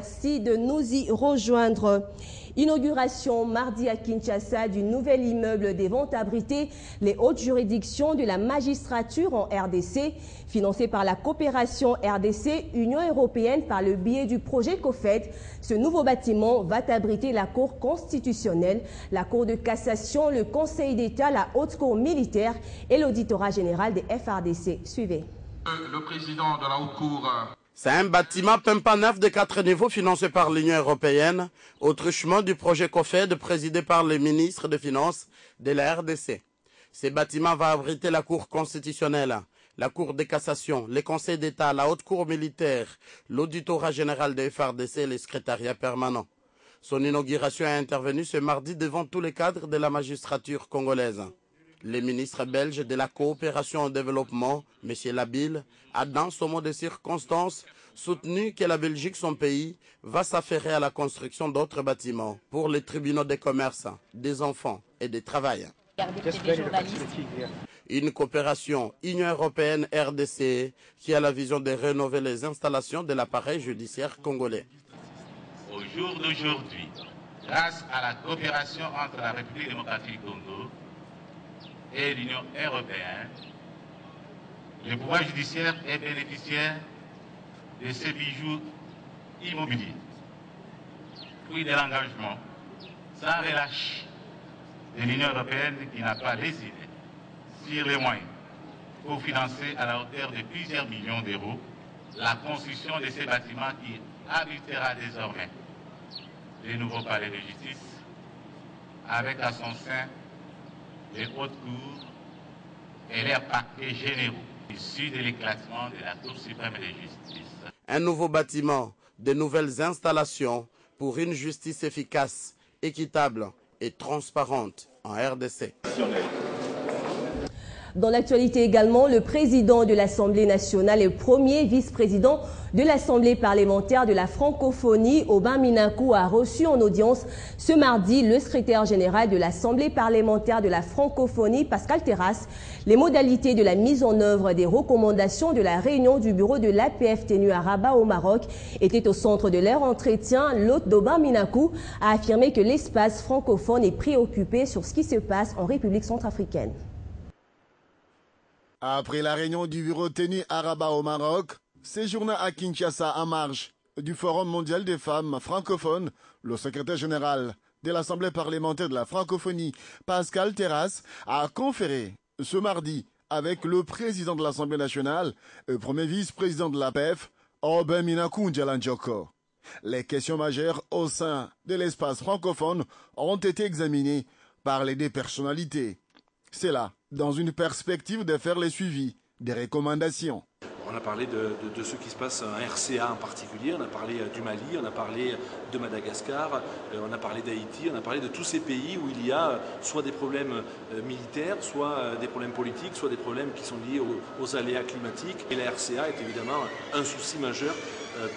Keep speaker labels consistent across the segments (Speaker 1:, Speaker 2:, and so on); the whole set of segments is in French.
Speaker 1: Merci de nous y rejoindre. Inauguration mardi à Kinshasa du nouvel immeuble des ventes abrités les hautes juridictions de la magistrature en RDC, financé par la coopération RDC-Union européenne par le biais du projet COFED. Ce nouveau bâtiment va abriter la Cour constitutionnelle, la Cour de cassation, le Conseil d'État, la Haute Cour militaire et l'auditorat général des FRDC. Suivez.
Speaker 2: Le président de la Haute Cour...
Speaker 3: C'est un bâtiment Pempa neuf de 4 niveaux financé par l'Union européenne au truchement du projet COFED présidé par les ministres des Finances de la RDC. Ce bâtiment va abriter la Cour constitutionnelle, la Cour de cassation, les conseils d'État, la Haute Cour militaire, l'auditorat général des FRDC et les secrétariats permanents. Son inauguration est intervenue ce mardi devant tous les cadres de la magistrature congolaise. Le ministre belge de la coopération au développement, M. Labille, a dans ce mot de circonstance soutenu que la Belgique, son pays, va s'affairer à la construction d'autres bâtiments pour les tribunaux des commerces, des enfants et des travail. Une coopération Union européenne-RDC qui a la vision de rénover les installations de l'appareil judiciaire congolais.
Speaker 2: Au jour d'aujourd'hui, grâce à la coopération entre la République démocratique du Congo et l'Union européenne, le pouvoir judiciaire est bénéficiaire de ces bijoux immobiliers. Fruit de l'engagement sans relâche de l'Union européenne qui n'a pas hésité sur les moyens pour financer à la hauteur de plusieurs millions d'euros la construction de ces bâtiments qui abritera désormais les nouveaux palais de justice avec à son sein les hautes cours et leurs parquets généraux issus de l'éclatement de la Cour suprême de justice.
Speaker 3: Un nouveau bâtiment, de nouvelles installations pour une justice efficace, équitable et transparente en RDC.
Speaker 1: Dans l'actualité également, le président de l'Assemblée nationale et premier vice-président de l'Assemblée parlementaire de la francophonie, Aubin Minakou, a reçu en audience ce mardi le secrétaire général de l'Assemblée parlementaire de la francophonie, Pascal Terrasse. Les modalités de la mise en œuvre des recommandations de la réunion du bureau de l'APF tenue à Rabat au Maroc étaient au centre de leur entretien. L'hôte d'Aubin Minakou a affirmé que l'espace francophone est préoccupé sur ce qui se passe en République centrafricaine.
Speaker 4: Après la réunion du bureau tenu à Rabat au Maroc, séjournant à Kinshasa en marge du Forum mondial des femmes francophones, le secrétaire général de l'Assemblée parlementaire de la francophonie, Pascal Terrasse, a conféré ce mardi avec le président de l'Assemblée nationale et premier vice-président de l'APF, Aubin Minakou Ndjalandjoko. Les questions majeures au sein de l'espace francophone ont été examinées par les deux personnalités. C'est là, dans une perspective de faire les suivis des recommandations.
Speaker 5: On a parlé de ce qui se passe en RCA en particulier, on a parlé du Mali, on a parlé de Madagascar, on a parlé d'Haïti, on a parlé de tous ces pays où il y a soit des problèmes militaires, soit des problèmes politiques, soit des problèmes qui sont liés aux aléas climatiques. Et la RCA est évidemment un souci majeur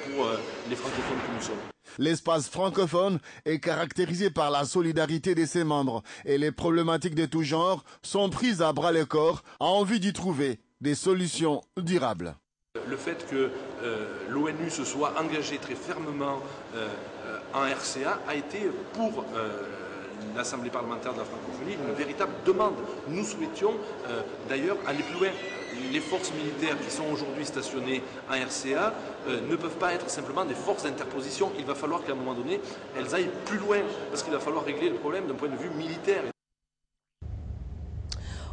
Speaker 5: pour les francophones que nous sommes.
Speaker 4: L'espace francophone est caractérisé par la solidarité de ses membres et les problématiques de tout genre sont prises à bras-le-corps en vue d'y trouver des solutions durables.
Speaker 5: Le fait que l'ONU se soit engagée très fermement en RCA a été pour l'Assemblée parlementaire de la francophonie une véritable demande. Nous souhaitions d'ailleurs aller plus loin. Les forces militaires qui sont aujourd'hui stationnées en RCA ne peuvent pas être simplement des forces d'interposition. Il va falloir qu'à un moment donné, elles aillent plus loin parce qu'il va falloir régler le problème d'un point de vue militaire.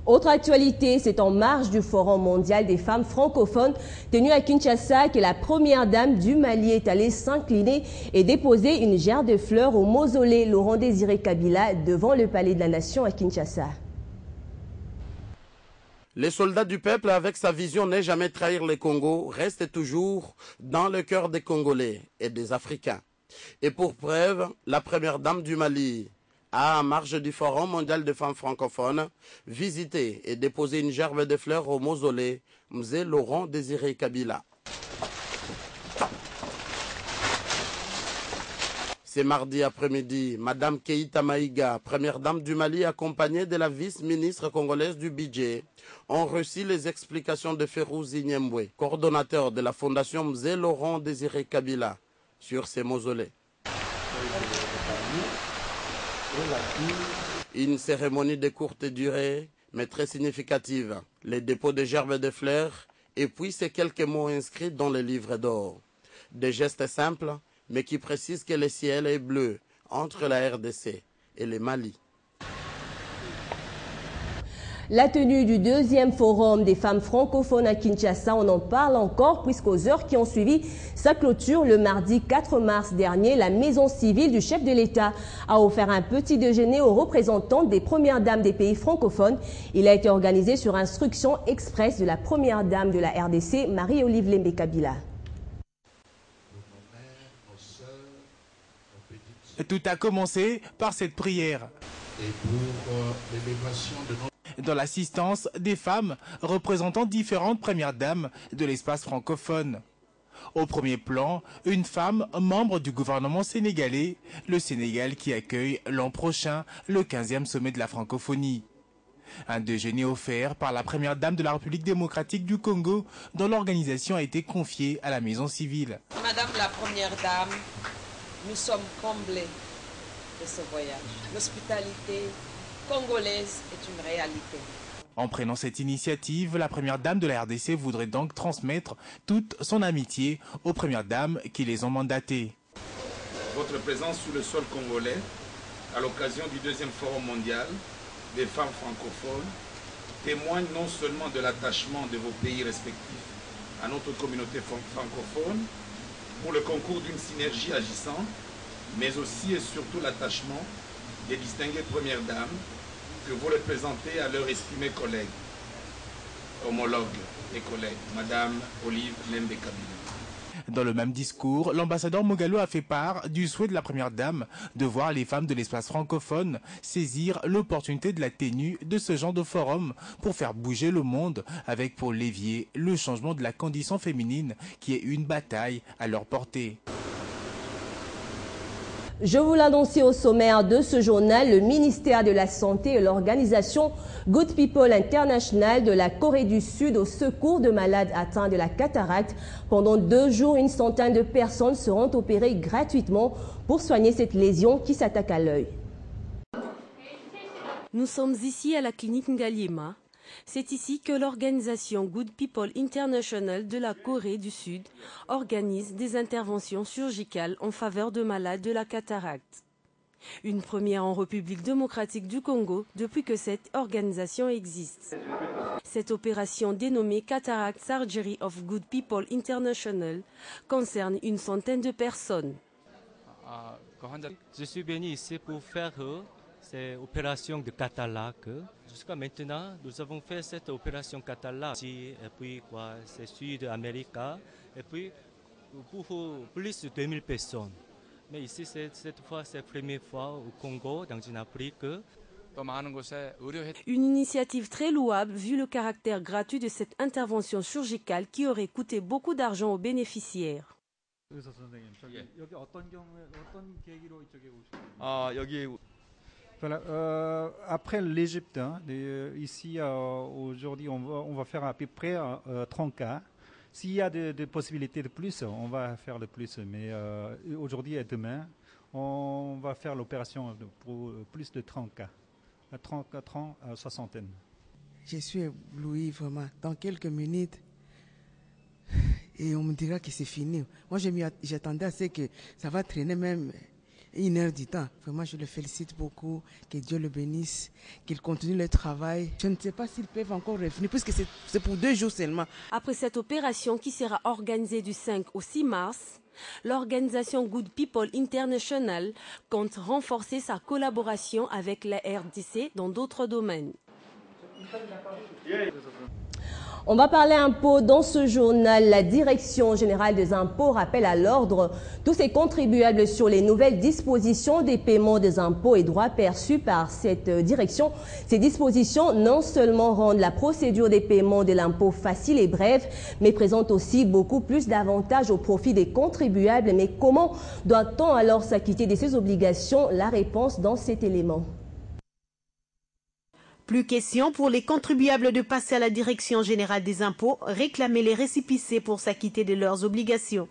Speaker 1: Autre actualité, c'est en marge du Forum mondial des femmes francophones tenu à Kinshasa que la première dame du Mali est allée s'incliner et déposer une gerbe de fleurs au mausolée Laurent-Désiré Kabila devant le Palais de la Nation à Kinshasa.
Speaker 3: Les soldats du peuple, avec sa vision n'est jamais trahir les Congos, restent toujours dans le cœur des Congolais et des Africains. Et pour preuve, la première dame du Mali a, en marge du Forum mondial des femmes francophones, visité et déposé une gerbe de fleurs au mausolée Mzee Laurent-Désiré Kabila. C'est mardi après-midi, Madame Keïta Maïga, première dame du Mali, accompagnée de la vice-ministre congolaise du budget, ont reçu les explications de Férouzi Nyembwe, coordonnateur de la Fondation Mzee Laurent-Désiré Kabila, sur ces mausolées. Une cérémonie de courte durée, mais très significative. Les dépôts de gerbes de fleurs, et puis ces quelques mots inscrits dans le livre d'or. Des gestes simples, mais qui précisent que le ciel est bleu entre la RDC et le Mali.
Speaker 1: La tenue du deuxième forum des femmes francophones à Kinshasa, on en parle encore puisqu'aux heures qui ont suivi sa clôture le mardi 4 mars dernier, la maison civile du chef de l'État a offert un petit déjeuner aux représentantes des premières dames des pays francophones. Il a été organisé sur instruction express de la première dame de la RDC, Marie-Olive Lembe Kabila.
Speaker 6: Tout a commencé par cette prière.
Speaker 7: Et pour l'élévation de notre...
Speaker 6: Dans l'assistance des femmes représentant différentes premières dames de l'espace francophone. Au premier plan, une femme membre du gouvernement sénégalais, le Sénégal qui accueille l'an prochain le 15e sommet de la francophonie. Un déjeuner offert par la première dame de la République démocratique du Congo, dont l'organisation a été confiée à la maison civile.
Speaker 8: Madame la première dame, nous sommes comblés de ce voyage. L'hospitalité congolaise est une réalité.
Speaker 6: En prenant cette initiative, la première dame de la RDC voudrait donc transmettre toute son amitié aux premières dames qui les ont mandatées.
Speaker 9: Votre présence sur le sol congolais, à l'occasion du deuxième forum mondial des femmes francophones, témoigne non seulement de l'attachement de vos pays respectifs à notre communauté francophone, pour le concours d'une synergie agissante, mais aussi et surtout l'attachement des distinguées premières dames que vous représentez à leurs estimés collègues, homologues et collègues, Madame Olive Lembe Kabila.
Speaker 6: Dans le même discours, l'ambassadeur Mogalo a fait part du souhait de la première dame de voir les femmes de l'espace francophone saisir l'opportunité de la tenue de ce genre de forum pour faire bouger le monde avec pour levier le changement de la condition féminine qui est une bataille à leur portée.
Speaker 1: Je vous l'annonçais au sommaire de ce journal, le ministère de la Santé et l'organisation Good People International de la Corée du Sud au secours de malades atteints de la cataracte. Pendant 2 jours, une centaine de personnes seront opérées gratuitement pour soigner cette lésion qui s'attaque à l'œil.
Speaker 10: Nous sommes ici à la clinique Ngaliema. C'est ici que l'organisation Good People International de la Corée du Sud organise des interventions chirurgicales en faveur de malades de la cataracte. Une première en République démocratique du Congo depuis que cette organisation existe. Cette opération dénommée Cataract Surgery of Good People International concerne une centaine de personnes.
Speaker 11: Je suis venu ici pour faire cette opération de cataracte. Jusqu'à maintenant, nous avons fait cette opération cataracte et puis c'est Sud-Amérique et puis pour plus de 2000 personnes. Mais ici, cette fois, c'est la première fois au Congo, dans une Afrique.
Speaker 10: Une initiative très louable vu le caractère gratuit de cette intervention chirurgicale qui aurait coûté beaucoup d'argent aux bénéficiaires.
Speaker 12: Voilà, après l'Égypte, ici aujourd'hui on va faire à peu près 30 cas. S'il y a des possibilités de plus, on va faire le plus. Mais aujourd'hui et demain, on va faire l'opération pour plus de 30 cas. 30 à soixantaine.
Speaker 13: Je suis ébloui vraiment. Dans quelques minutes, et on me dira que c'est fini. Moi, j'attendais à ce que ça va traîner même 1 heure du temps. Vraiment, je le félicite beaucoup. Que Dieu le bénisse, qu'il continue le travail. Je ne sais pas s'ils peuvent encore revenir, puisque c'est pour 2 jours seulement.
Speaker 10: Après cette opération qui sera organisée du 5 au 6 mars, l'organisation Good People International compte renforcer sa collaboration avec la RDC dans d'autres domaines.
Speaker 1: On va parler impôts dans ce journal. La Direction générale des impôts rappelle à l'ordre tous ces contribuables sur les nouvelles dispositions des paiements des impôts et droits perçus par cette direction. Ces dispositions non seulement rendent la procédure des paiements de l'impôt facile et brève, mais présentent aussi beaucoup plus d'avantages au profit des contribuables. Mais comment doit-on alors s'acquitter de ces obligations? La réponse dans cet élément.
Speaker 14: Plus question pour les contribuables de passer à la Direction générale des impôts, réclamer les récépissés pour s'acquitter de leurs obligations.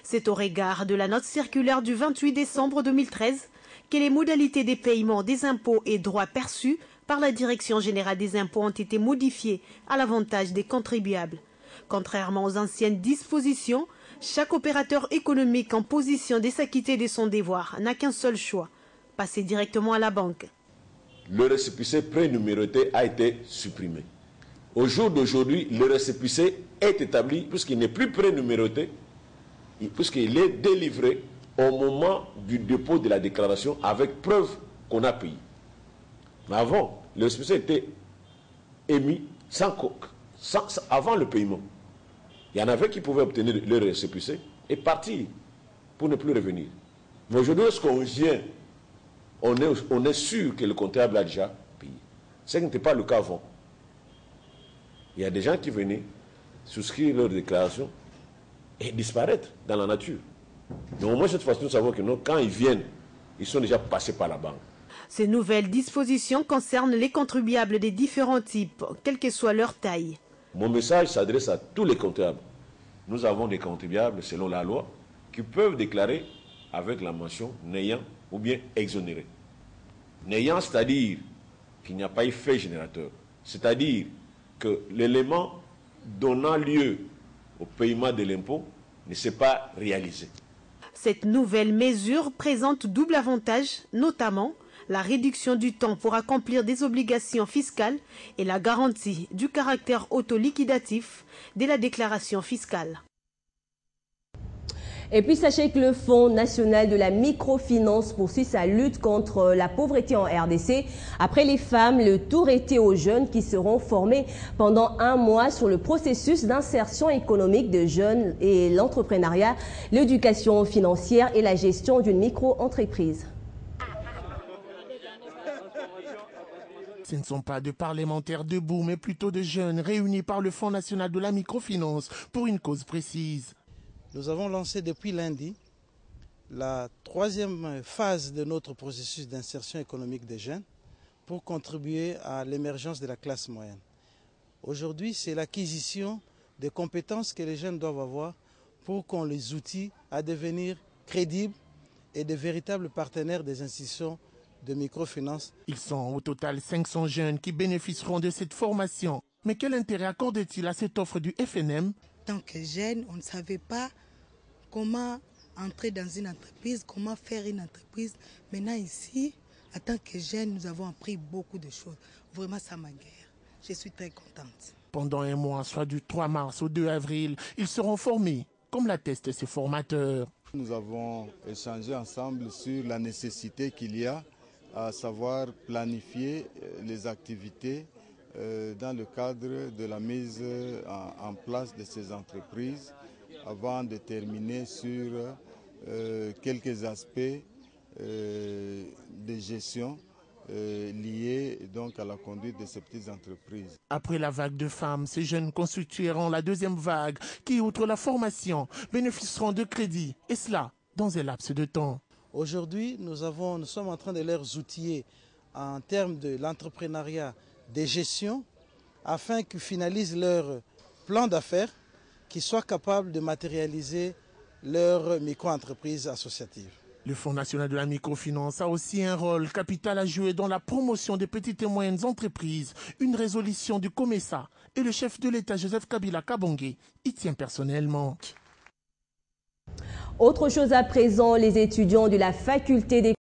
Speaker 14: C'est au regard de la note circulaire du 28 décembre 2013 que les modalités des paiements des impôts et droits perçus par la Direction générale des impôts ont été modifiées à l'avantage des contribuables. Contrairement aux anciennes dispositions, chaque opérateur économique en position de s'acquitter de son devoir n'a qu'un seul choix, passer directement à la banque.
Speaker 15: Le récépissé prénuméroté a été supprimé. Au jour d'aujourd'hui, le récépissé est établi puisqu'il n'est plus prénuméroté, puisqu'il est délivré au moment du dépôt de la déclaration avec preuve qu'on a payé. Mais avant, le récépissé était émis avant le paiement. Il y en avait qui pouvaient obtenir le récépissé et partir pour ne plus revenir. Mais aujourd'hui, lorsqu'on vient, on est sûr que le comptable a déjà payé. Ce qui n'était pas le cas avant. Il y a des gens qui venaient souscrire leur déclaration et disparaître dans la nature. Mais au moins, cette fois-ci, nous savons que non, quand ils viennent, ils sont déjà passés par la banque.
Speaker 14: Ces nouvelles dispositions concernent les contribuables des différents types, quelle que soit leur taille.
Speaker 15: Mon message s'adresse à tous les comptables. Nous avons des contribuables, selon la loi, qui peuvent déclarer avec la mention n'ayant ou bien exonéré. N'ayant, c'est-à-dire qu'il n'y a pas eu fait générateur. C'est-à-dire que l'élément donnant lieu au paiement de l'impôt ne s'est pas réalisé.
Speaker 14: Cette nouvelle mesure présente double avantage, notamment la réduction du temps pour accomplir des obligations fiscales et la garantie du caractère autoliquidatif de la déclaration fiscale.
Speaker 1: Et puis sachez que le Fonds national de la microfinance poursuit sa lutte contre la pauvreté en RDC. Après les femmes, le tour était aux jeunes qui seront formés pendant 1 mois sur le processus d'insertion économique de jeunes et l'entrepreneuriat, l'éducation financière et la gestion d'une micro-entreprise.
Speaker 16: Ce ne sont pas de parlementaires debout, mais plutôt de jeunes réunis par le Fonds national de la microfinance pour une cause précise.
Speaker 17: Nous avons lancé depuis lundi la 3e phase de notre processus d'insertion économique des jeunes pour contribuer à l'émergence de la classe moyenne. Aujourd'hui, c'est l'acquisition des compétences que les jeunes doivent avoir pour qu'on les outille à devenir crédibles et de véritables partenaires des institutions de microfinance.
Speaker 16: Ils sont au total 500 jeunes qui bénéficieront de cette formation. Mais quel intérêt accorde-t-il à cette offre du FNM?
Speaker 18: En tant que jeune, on ne savait pas comment entrer dans une entreprise, comment faire une entreprise. Maintenant ici, en tant que jeune, nous avons appris beaucoup de choses. Vraiment, ça m'aguerre. Je suis très contente.
Speaker 16: Pendant 1 mois, soit du 3 mars au 2 avril, ils seront formés, comme l'attestent ces formateurs.
Speaker 19: Nous avons échangé ensemble sur la nécessité qu'il y a à savoir planifier les activités dans le cadre de la mise en place de ces entreprises avant de terminer sur quelques aspects de gestion liés donc à la conduite de ces petites entreprises.
Speaker 16: Après la vague de femmes, ces jeunes constitueront la 2e vague qui, outre la formation, bénéficieront de crédits, et cela dans un laps de temps.
Speaker 17: Aujourd'hui, nous sommes en train de les outiller en termes de l'entrepreneuriat, des gestions, afin qu'ils finalisent leur plan d'affaires, qu'ils soient capables de matérialiser leur micro-entreprise associative.
Speaker 16: Le Fonds national de la microfinance a aussi un rôle capital à jouer dans la promotion des petites et moyennes entreprises. Une résolution du COMESA et le chef de l'État Joseph Kabila Kabange y tient personnellement.
Speaker 1: Autre chose à présent, les étudiants de la faculté des